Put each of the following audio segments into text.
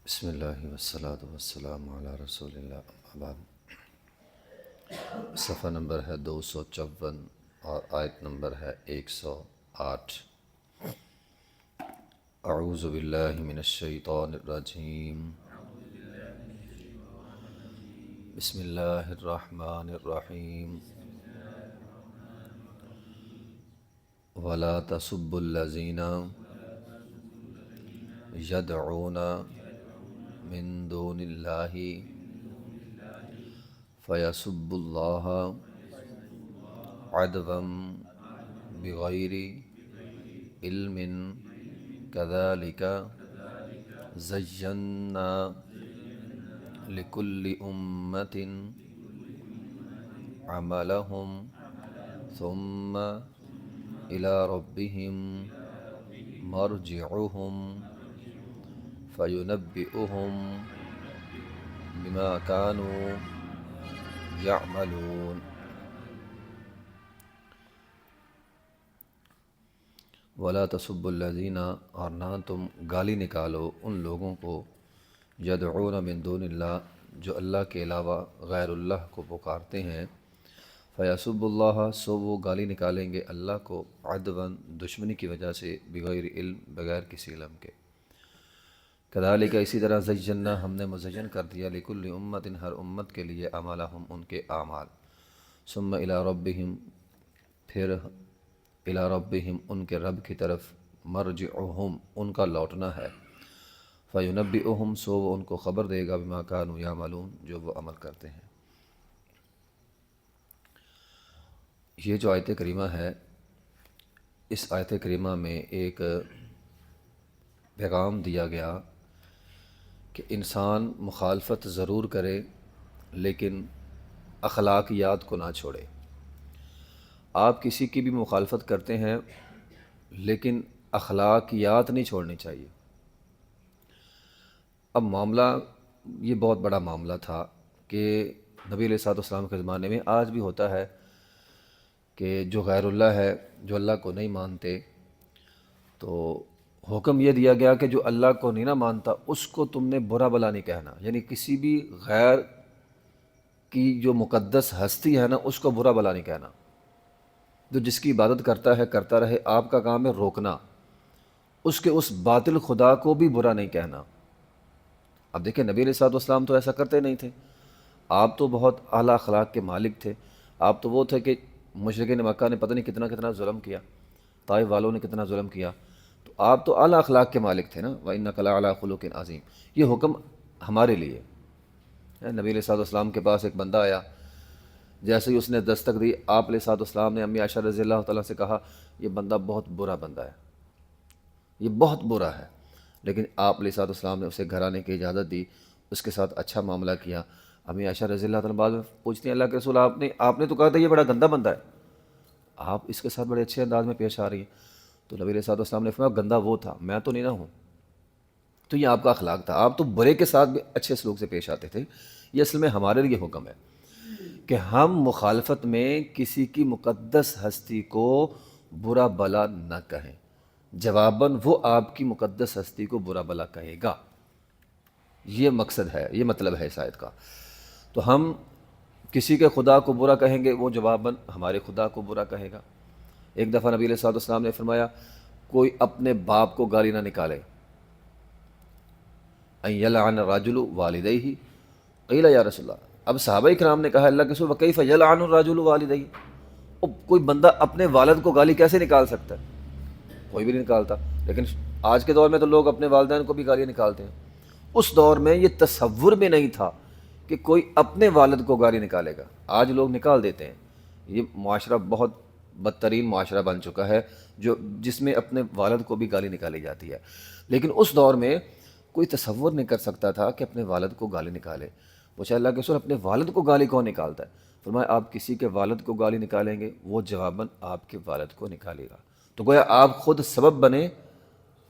بسم اللہ والصلاۃ والسلام علی رسول اللہ بعد۔ صفحہ نمبر ہے 254 اور آیت نمبر ہے 108۔ اعوذ باللہ من الشیطان الرجیم، بسم اللہ الرحمن الرحیم۔ ولا تسبوا الذین یدعون من دون اللہ فیسبوا اللہ عدوا بغیر علم کذلک زینا لکل امۃ عملہم ثم الی ربہم مرجعہم فینبئہم بما کانوا یعملون۔ ولا تسبوا الذین، اور نہ تم گالی نکالو ان لوگوں کو، یدعون من دون اللہ، جو اللہ کے علاوہ غیر اللہ کو پکارتے ہیں، فیسبوا اللہ، سو وہ گالی نکالیں گے اللہ کو، عدواً دشمنی کی وجہ سے، بغیر علم، بغیر کسی علم کے۔ کذالک، اسی طرح، زینا، ہم نے مزین کر دیا، لکل امت، ہر امت کے لیے، اعمالہم، ان کے اعمال، ثم الی ربہم، پھر الی ربہم، ان کے رب کی طرف، مرجعہم، ان کا لوٹنا ہے، فینبئہم، سو وہ ان کو خبر دے گا، بما کانوا یعملون، جو وہ عمل کرتے ہیں۔ یہ جو آیت کریمہ ہے، اس آیت کریمہ میں ایک پیغام دیا گیا کہ انسان مخالفت ضرور کرے لیکن اخلاقیات کو نہ چھوڑے۔ آپ کسی کی بھی مخالفت کرتے ہیں لیکن اخلاقیات نہیں چھوڑنی چاہیے۔ اب معاملہ یہ بہت بڑا معاملہ تھا کہ نبی علیہ الصلوۃ والسلام کے زمانے میں آج بھی ہوتا ہے کہ جو غیر اللہ ہے، جو اللہ کو نہیں مانتے، تو حکم یہ دیا گیا کہ جو اللہ کو نہیں نہ مانتا اس کو تم نے برا بلا نہیں کہنا، یعنی کسی بھی غیر کی جو مقدس ہستی ہے نا، اس کو برا بلا نہیں کہنا۔ جو جس کی عبادت کرتا ہے کرتا رہے، آپ کا کام ہے روکنا، اس کے اس باطل خدا کو بھی برا نہیں کہنا۔ اب دیکھیں، نبی علیہ الصلوۃ والسلام تو ایسا کرتے نہیں تھے، آپ تو بہت اعلیٰ اخلاق کے مالک تھے۔ آپ تو وہ تھے کہ مشرکین مکہ نے پتہ نہیں کتنا کتنا ظلم کیا، طائف والوں نے کتنا ظلم کیا، تو آپ تو اعلیٰ اخلاق کے مالک تھے نا، وَإِنَّكَ لَعَلَىٰ خُلُقٍ عَظِيمٍ۔ یہ حکم ہمارے لیے ہے۔ نبی علیہ الصلوۃ والسلام کے پاس ایک بندہ آیا، جیسے ہی اس نے دستک دی، آپ علیہ الصلوۃ والسلام نے امی عائشہ رضی اللہ تعالیٰ سے کہا، یہ بندہ بہت برا بندہ ہے، یہ بہت برا ہے، لیکن آپ علیہ الصلوۃ والسلام نے اسے گھر آنے کی اجازت دی، اس کے ساتھ اچھا معاملہ کیا۔ امی عائشہ رضی اللہ تعالیٰ بعد میں پوچھتی ہیں، اللہ کے رسول، آپ نے تو کہا تھا یہ بڑا گندا بندہ ہے، آپ اس کے ساتھ بڑے اچھے انداز میں پیش آ رہی ہیں۔ تو نبی علیہ الصلوۃ والسلام نے فرمایا، گندا وہ تھا، میں تو نہیں نہ ہوں۔ تو یہ آپ کا اخلاق تھا، آپ تو برے کے ساتھ بھی اچھے سلوک سے پیش آتے تھے۔ یہ اصل میں ہمارے لیے حکم ہے کہ ہم مخالفت میں کسی کی مقدس ہستی کو برا بلا نہ کہیں، جواباً وہ آپ کی مقدس ہستی کو برا بلا کہے گا۔ یہ مقصد ہے، یہ مطلب ہے اس آیت کا۔ تو ہم کسی کے خدا کو برا کہیں گے، وہ جواباً ہمارے خدا کو برا کہے گا۔ ایک دفعہ نبی علیہ الصلوۃ والسلام نے فرمایا، کوئی اپنے باپ کو گالی نہ نکالے، ان یلعن الرجل والدیہ، قیل یا رسول اللہ۔ اب صحابہ کرام نے کہا، اللہ کے رسول، وکیف یلعن الرجل والدیہ، اب کوئی بندہ اپنے والد کو گالی کیسے نکال سکتا ہے؟ کوئی بھی نہیں نکالتا، لیکن آج کے دور میں تو لوگ اپنے والدین کو بھی گالیاں نکالتے ہیں۔ اس دور میں یہ تصور میں نہیں تھا کہ کوئی اپنے والد کو گالی نکالے گا، آج لوگ نکال دیتے ہیں۔ یہ معاشرہ بہت بدترین معاشرہ بن چکا ہے، جس میں اپنے والد کو بھی گالی نکالی جاتی ہے، لیکن اس دور میں کوئی تصور نہیں کر سکتا تھا کہ اپنے والد کو گالی نکالے۔ پوچھا، اللہ کے رسول، اپنے والد کو گالی کون نکالتا ہے؟ فرمایا، آپ کسی کے والد کو گالی نکالیں گے، وہ جواباً آپ کے والد کو نکالے گا۔ تو گویا آپ خود سبب بنے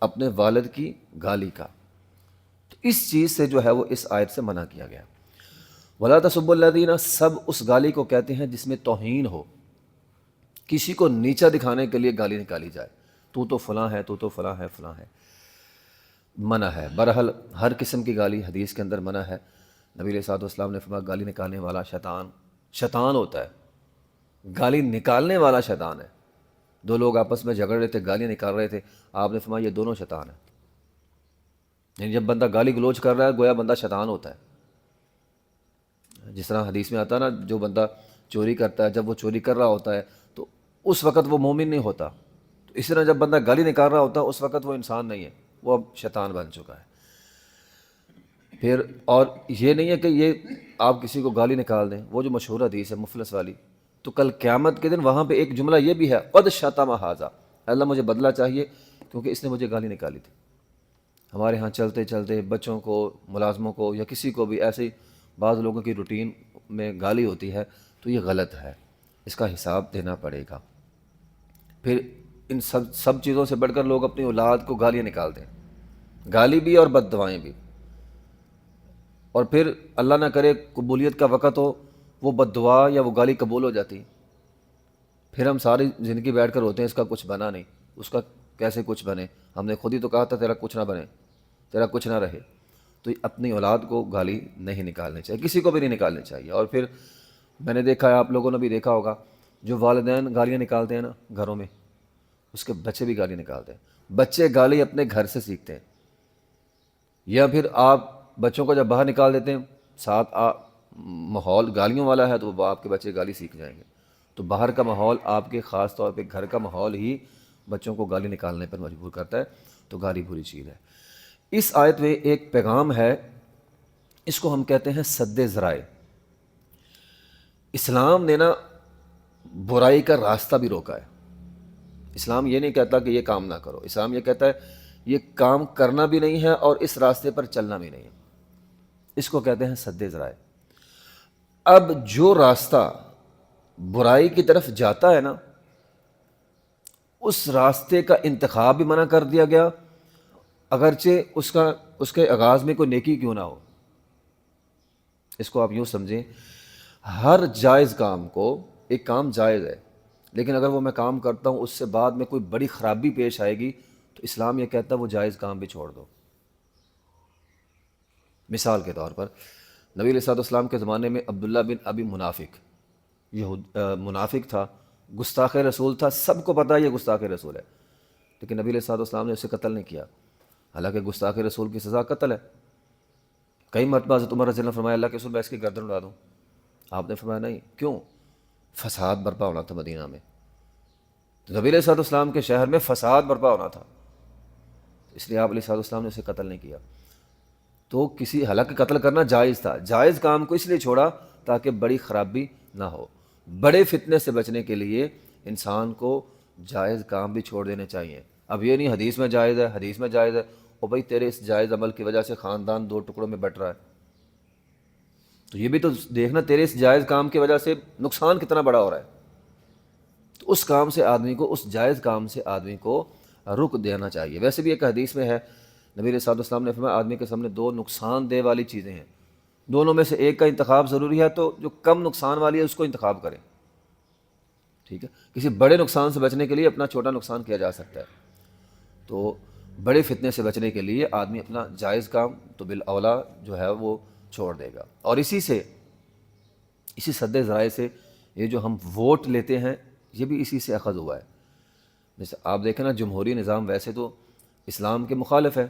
اپنے والد کی گالی کا۔ تو اس چیز سے جو ہے وہ اس آیت سے منع کیا گیا۔ وَلَا تَسُبُّوا الَّذِينَ، سب اس گالی کو کہتے ہیں جس میں توہین ہو، کسی کو نیچا دکھانے کے لیے گالی نکالی جائے، تو فلاں ہے، تو فلاں ہے، فلاں ہے۔ منع ہے۔ بہرحال ہر قسم کی گالی حدیث کے اندر منع ہے۔ نبی علیہ الصلوۃ والسلام نے فرمایا گالی نکالنے والا شیطان ہوتا ہے، گالی نکالنے والا شیطان ہے۔ دو لوگ آپس میں جھگڑ رہے تھے، گالیاں نکال رہے تھے، آپ نے فرمایا یہ دونوں شیطان ہیں۔ یعنی جب بندہ گالی گلوچ کر رہا ہے گویا بندہ شیطان ہوتا ہے۔ جس طرح حدیث میں آتا ہے نا، جو بندہ چوری کرتا ہے جب وہ چوری کر رہا ہوتا ہے تو اس وقت وہ مومن نہیں ہوتا، تو اس طرح جب بندہ گالی نکال رہا ہوتا ہے اس وقت وہ انسان نہیں ہے، وہ اب شیطان بن چکا ہے۔ پھر اور یہ نہیں ہے کہ یہ آپ کسی کو گالی نکال دیں، وہ جو مشہور حدیث ہے مفلس والی، تو کل قیامت کے دن وہاں پہ ایک جملہ یہ بھی ہے، قد شتم ھذا، اللہ مجھے بدلہ چاہیے کیونکہ اس نے مجھے گالی نکالی تھی۔ ہمارے ہاں چلتے چلتے بچوں کو، ملازموں کو یا کسی کو بھی ایسے ہی بعض لوگوں کی روٹین میں گالی ہوتی ہے، تو یہ غلط ہے، اس کا حساب دینا پڑے گا۔ پھر ان سب چیزوں سے بڑھ کر لوگ اپنی اولاد کو گالیاں نکالتے ہیں، گالی بھی اور بد دعائیں بھی، اور پھر اللہ نہ کرے قبولیت کا وقت ہو، وہ بد دعا یا وہ گالی قبول ہو جاتی، پھر ہم ساری زندگی بیٹھ کر ہوتے ہیں اس کا کچھ بنا نہیں، اس کا کیسے کچھ بنے، ہم نے خود ہی تو کہا تھا تیرا کچھ نہ بنے، تیرا کچھ نہ رہے۔ تو اپنی اولاد کو گالی نہیں نکالنی چاہیے، کسی کو بھی نہیں نکالنی چاہیے۔ اور پھر میں نے دیکھا ہے، آپ لوگوں نے بھی دیکھا ہوگا، جو والدین گالیاں نکالتے ہیں نا گھروں میں، اس کے بچے بھی گالی نکالتے ہیں۔ بچے گالی اپنے گھر سے سیکھتے ہیں، یا پھر آپ بچوں کو جب باہر نکال دیتے ہیں، ساتھ ماحول گالیوں والا ہے تو وہ آپ کے بچے گالی سیکھ جائیں گے۔ تو باہر کا ماحول آپ کے خاص طور پہ گھر کا ماحول ہی بچوں کو گالی نکالنے پر مجبور کرتا ہے، تو گالی بری چیز ہے۔ اس آیت میں ایک پیغام ہے، اس کو ہم کہتے ہیں سد ذرائع۔ اسلام نے نا برائی کا راستہ بھی روکا ہے۔ اسلام یہ نہیں کہتا کہ یہ کام نہ کرو، اسلام یہ کہتا ہے یہ کام کرنا بھی نہیں ہے اور اس راستے پر چلنا بھی نہیں ہے، اس کو کہتے ہیں سد ذرائع۔ اب جو راستہ برائی کی طرف جاتا ہے نا، اس راستے کا انتخاب بھی منع کر دیا گیا، اگرچہ اس کے آغاز میں کوئی نیکی کیوں نہ ہو۔ اس کو آپ یوں سمجھیں، ہر جائز کام کو، ایک کام جائز ہے لیکن اگر وہ میں کام کرتا ہوں اس سے بعد میں کوئی بڑی خرابی پیش آئے گی تو اسلام یہ کہتا ہے وہ جائز کام بھی چھوڑ دو۔ مثال کے طور پر نبی علیہ الصلوۃ والسلام کے زمانے میں عبداللہ بن ابی منافق، منافق تھا، گستاخ رسول تھا، سب کو پتہ ہے یہ گستاخ رسول ہے، لیکن نبی علیہ الصلوۃ والسلام نے اسے قتل نہیں کیا، حالانکہ گستاخ رسول کی سزا قتل ہے۔ کئی مرتبہ حضرت عمر رضی اللہ عنہ فرمایا اللہ کے رسول میں اس کی گردن اڑا دوں، آپ نے فرمایا نہیں، کیوں؟ فساد برپا ہونا تھا مدینہ میں، تو نبی علیہ الصلوۃ والسلام کے شہر میں فساد برپا ہونا تھا، اس لیے آپ علیہ الصلوۃ والسلام نے اسے قتل نہیں کیا۔ تو کسی، حالانکہ قتل کرنا جائز تھا، جائز کام کو اس لیے چھوڑا تاکہ بڑی خرابی نہ ہو۔ بڑے فتنے سے بچنے کے لیے انسان کو جائز کام بھی چھوڑ دینے چاہیے۔ اب یہ نہیں حدیث میں جائز ہے، حدیث میں جائز ہے، او بھائی تیرے اس جائز عمل کی وجہ سے خاندان دو ٹکڑوں میں بٹ رہا ہے، تو یہ بھی تو دیکھنا تیرے اس جائز کام کی وجہ سے نقصان کتنا بڑا ہو رہا ہے۔ تو اس کام سے آدمی کو، اس جائز کام سے آدمی کو رک دینا چاہیے۔ ویسے بھی ایک حدیث میں ہے، نبی علیہ الصلوۃ والسلام نے فرمایا آدمی کے سامنے دو نقصان دہ والی چیزیں ہیں، دونوں میں سے ایک کا انتخاب ضروری ہے، تو جو کم نقصان والی ہے اس کو انتخاب کریں، ٹھیک ہے؟ کسی بڑے نقصان سے بچنے کے لیے اپنا چھوٹا نقصان کیا جا سکتا ہے، تو بڑے فتنے سے بچنے کے لیے آدمی اپنا جائز کام تو بالاولیٰ جو ہے وہ چھوڑ دے گا۔ اور اسی سد ذرائع سے یہ جو ہم ووٹ لیتے ہیں یہ بھی اسی سے اخذ ہوا ہے۔ جیسے آپ دیکھیں نا، جمہوری نظام ویسے تو اسلام کے مخالف ہے،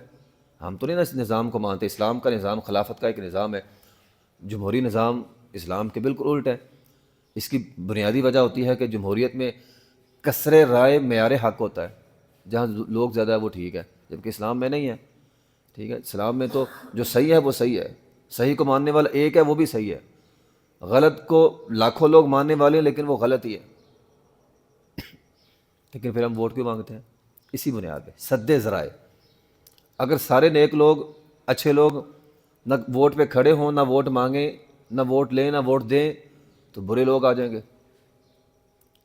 ہم تو نہیں نا اس نظام کو مانتے، اسلام کا نظام خلافت کا ایک نظام ہے، جمہوری نظام اسلام کے بالکل الٹ ہے۔ اس کی بنیادی وجہ ہوتی ہے کہ جمہوریت میں کثر رائے معیار حق ہوتا ہے، جہاں لوگ زیادہ ہے وہ ٹھیک ہے، جبکہ اسلام میں نہیں ہے، ٹھیک ہے؟ اسلام میں تو جو صحیح ہے وہ صحیح ہے، صحیح کو ماننے والا ایک ہے وہ بھی صحیح ہے، غلط کو لاکھوں لوگ ماننے والے ہیں لیکن وہ غلط ہی ہے، لیکن پھر ہم ووٹ کیوں مانگتے ہیں؟ اسی بنیاد پہ سد ذرائع۔ اگر سارے نیک لوگ، اچھے لوگ نہ ووٹ پہ کھڑے ہوں، نہ ووٹ مانگیں، نہ ووٹ لیں، نہ ووٹ دیں، تو برے لوگ آ جائیں گے۔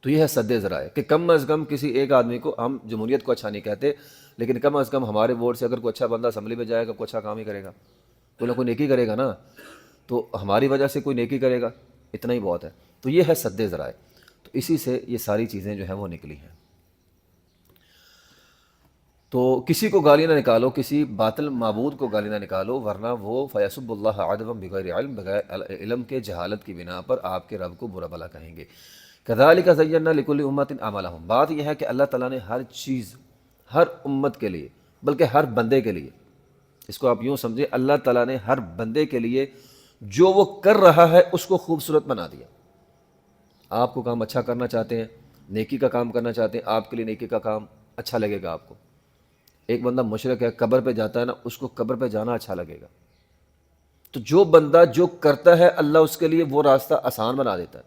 تو یہ ہے سد ذرائع کہ کم از کم کسی ایک آدمی کو، ہم جمہوریت کو اچھا نہیں کہتے لیکن کم از کم ہمارے ووٹ سے اگر کوئی اچھا بندہ اسمبلی میں جائے گا، کوئی اچھا کام ہی کرے گا، کوئی نہ کوئی نیکی کرے گا نا، تو ہماری وجہ سے کوئی نیکی کرے گا، اتنا ہی بہت ہے۔ تو یہ ہے سد ذرائع، تو اسی سے یہ ساری چیزیں جو ہیں وہ نکلی ہیں۔ تو کسی کو گالی نہ نکالو، کسی باطل معبود کو گالی نہ نکالو، ورنہ وہ فیسب اللہ عدوا بغیر علم، بغیر علم کے جہالت کی بنا پر آپ کے رب کو برا بھلا کہیں گے۔ کذالک زینا لکل امت اعمالہم، بات یہ ہے کہ اللہ تعالیٰ نے ہر چیز، ہر امت کے لیے، بلکہ ہر بندے کے لیے، اس کو آپ یوں سمجھیں، اللہ تعالیٰ نے ہر بندے کے لیے جو وہ کر رہا ہے اس کو خوبصورت بنا دیا۔ آپ کو کام اچھا کرنا چاہتے ہیں، نیکی کا کام کرنا چاہتے ہیں، آپ کے لیے نیکی کا کام اچھا لگے گا آپ کو۔ ایک بندہ مشرک ہے، قبر پہ جاتا ہے نا، اس کو قبر پہ جانا اچھا لگے گا۔ تو جو بندہ جو کرتا ہے اللہ اس کے لیے وہ راستہ آسان بنا دیتا ہے،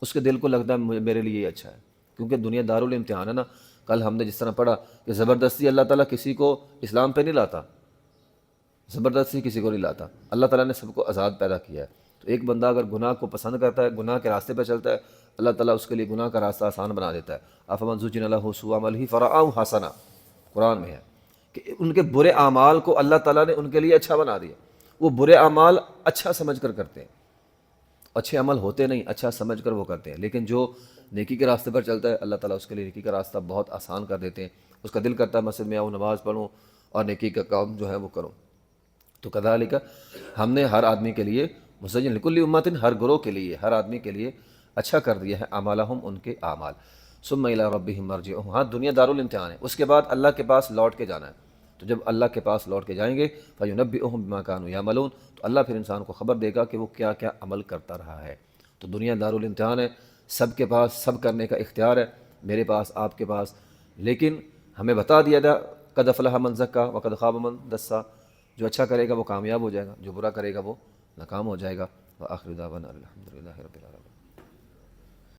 اس کے دل کو لگتا ہے میرے لیے یہ اچھا ہے، کیونکہ دنیا دارالامتحان ہے نا۔ کل ہم نے جس طرح پڑھا کہ زبردستی اللہ تعالیٰ کسی کو اسلام پہ نہیں لاتا، زبردستی کسی کو نہیں لاتا، اللہ تعالیٰ نے سب کو آزاد پیدا کیا ہے۔ تو ایک بندہ اگر گناہ کو پسند کرتا ہے، گناہ کے راستے پہ چلتا ہے، اللہ تعالیٰ اس کے لیے گناہ کا راستہ آسان بنا دیتا ہے۔ افمن زُیِّنَ لَهُ سُوءُ عَمَلِهِ فَرَآهُ حَسَنًا، قرآن میں ہے کہ ان کے برے اعمال کو اللہ تعالیٰ نے ان کے لیے اچھا بنا دیا۔ وہ برے اعمال اچھا سمجھ کر کرتے ہیں، اچھے عمل ہوتے نہیں، اچھا سمجھ کر وہ کرتے ہیں، لیکن جو نیکی کے راستے پر چلتا ہے اللہ تعالیٰ اس کے لیے نیکی کا راستہ بہت آسان کر دیتے ہیں۔ اس کا دل کرتا ہے مسجد میں آؤں، نماز پڑھوں اور نیکی کا کام جو ہے وہ کروں۔ تو کذالک ہم نے ہر آدمی کے لیے مزین لکل امت، ہر گروہ کے لیے، ہر آدمی کے لیے اچھا کر دیا ہے اعمالہم، ان کے اعمال۔ ثم الی ربہم مرجعہم، ہاں دنیا دارالامتحان ہے، اس کے بعد اللہ کے پاس لوٹ کے جانا ہے۔ تو جب اللہ کے پاس لوٹ کے جائیں گے فینبئہم بما کانوا یعملون، تو اللہ پھر انسان کو خبر دے گا کہ وہ کیا کیا عمل کرتا رہا ہے۔ تو دنیا دارالامتحان ہے، سب کے پاس سب کرنے کا اختیار ہے، میرے پاس، آپ کے پاس، لیکن ہمیں بتا دیا تھا قد افلح من زکا وقد خاب من دسا، جو اچھا کرے گا وہ کامیاب ہو جائے گا، جو برا کرے گا وہ ناکام ہو جائے گا۔ وآخر دعوانا الحمد للہ رب العالمین۔